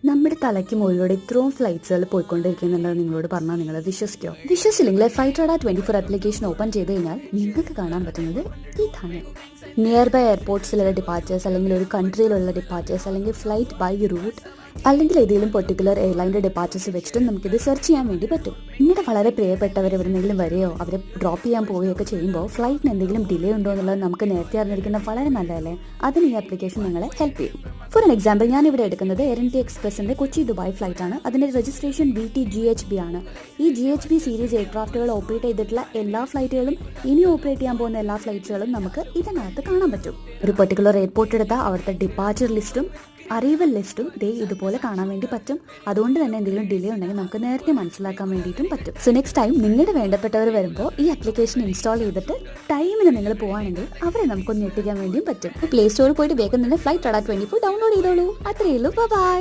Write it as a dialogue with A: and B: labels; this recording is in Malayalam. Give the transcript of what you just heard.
A: നമ്മുടെ തലയ്ക്ക് മുകളിലൂടെ ഇത്രയും ഫ്ലൈറ്റ്സുകൾ പോയിക്കൊണ്ടിരിക്കുന്നുണ്ടെന്ന് നിങ്ങളോട് പറഞ്ഞാൽ നിങ്ങൾ വിശ്വസിക്കോ? വിശ്വസില്ലെങ്കിൽ ഫ്ലൈറ്റ് റഡാർ 24 ആപ്ലിക്കേഷൻ ഓപ്പൺ ചെയ്ത് കഴിഞ്ഞാൽ നിങ്ങൾക്ക് കാണാൻ പറ്റുന്നത് ഇതാണ്. നിയർ ബൈ എയർപോർട്ട്സിലുള്ള ഡിപ്പാർച്ചേഴ്സ്, അല്ലെങ്കിൽ ഒരു കൺട്രിയിലുള്ള ഡിപ്പാർച്ചേഴ്സ്, അല്ലെങ്കിൽ ഫ്ലൈറ്റ് ബൈ റൂട്ട്, അല്ലെങ്കിൽ ഏതെങ്കിലും പെർട്ടിക്കുലർ എയർലൈൻ്റെ ഡിപ്പാർച്ചേഴ്സ് വെച്ചിട്ട് നമുക്കിത് സെർച്ച് ചെയ്യാൻ വേണ്ടി പറ്റും. നിങ്ങളുടെ വളരെ പ്രിയപ്പെട്ടവർ എവിടെയെങ്കിലും വരെയോ അവരെ ഡ്രോപ്പ് ചെയ്യാൻ പോവുകയൊക്കെ ചെയ്യുമ്പോൾ ഫ്ലൈറ്റിന് എന്തെങ്കിലും ഡിലേ ഉണ്ടോ എന്നുള്ളത് നമുക്ക് നേരത്തെ അറിഞ്ഞിരിക്കുന്നത് വളരെ നല്ലതല്ലേ? അതിന് ഈ ആപ്ലിക്കേഷൻ നിങ്ങളെ ഹെൽപ്പ് ചെയ്യും. ഫോർ എൻ എക്സാമ്പിൾ, ഞാൻ ഇവിടെ എടുക്കുന്നത് എയർ ഇന്ത്യ എക്സ്പ്രസിന്റെ കൊച്ചി ദുബായ് ഫ്ലൈറ്റ് ആണ്. അതിന്റെ രജിസ്ട്രേഷൻ VTGHB ആണ്. ഈ GHB സീരീസ് എയർക്രാഫ്റ്റുകൾ ഓപ്പറേറ്റ് ചെയ്തിട്ടുള്ള എല്ലാ ഫ്ലൈറ്റുകളും ഇനി ഓപ്പറേറ്റ് ചെയ്യാൻ പോകുന്ന എല്ലാ ഫ്ലൈറ്റ്സുകളും നമുക്ക് ഇതിനകത്ത് കാണാൻ പറ്റും. ഒരു പെർട്ടിക്കുലർ എയർപോർട്ട് എടുത്താൽ അവിടുത്തെ ഡിപ്പാർച്ചർ ലിസ്റ്റും അറൈവൽ ലിസ്റ്റും ഇതുപോലെ കാണാൻ വേണ്ടി പറ്റും. അതുകൊണ്ട് തന്നെ എന്തെങ്കിലും ഡിലേ ഉണ്ടെങ്കിൽ നമുക്ക് നേരത്തെ മനസ്സിലാക്കാൻ വേണ്ടിയിട്ടും പറ്റും. സോ നെക്സ്റ്റ് ടൈം നിങ്ങളുടെ വേണ്ടപ്പെട്ടവർ വരുമ്പോൾ ഈ ആപ്ലിക്കേഷൻ ഇൻസ്റ്റാൾ ചെയ്തിട്ട് ടൈമിന് നിങ്ങൾ പോവാണെങ്കിൽ അവരെ നമുക്കൊന്ന് ഞെട്ടിക്കാൻ വേണ്ടിയും പറ്റും. പ്ലേ സ്റ്റോറിൽ പോയിട്ട് വേഗം തന്നെ ഫ്ലൈറ്റ് റഡാർ 24 ഡൗൺലോഡ് ചെയ്തോളൂ. അത്രയേ ഉള്ളൂ. ബൈ.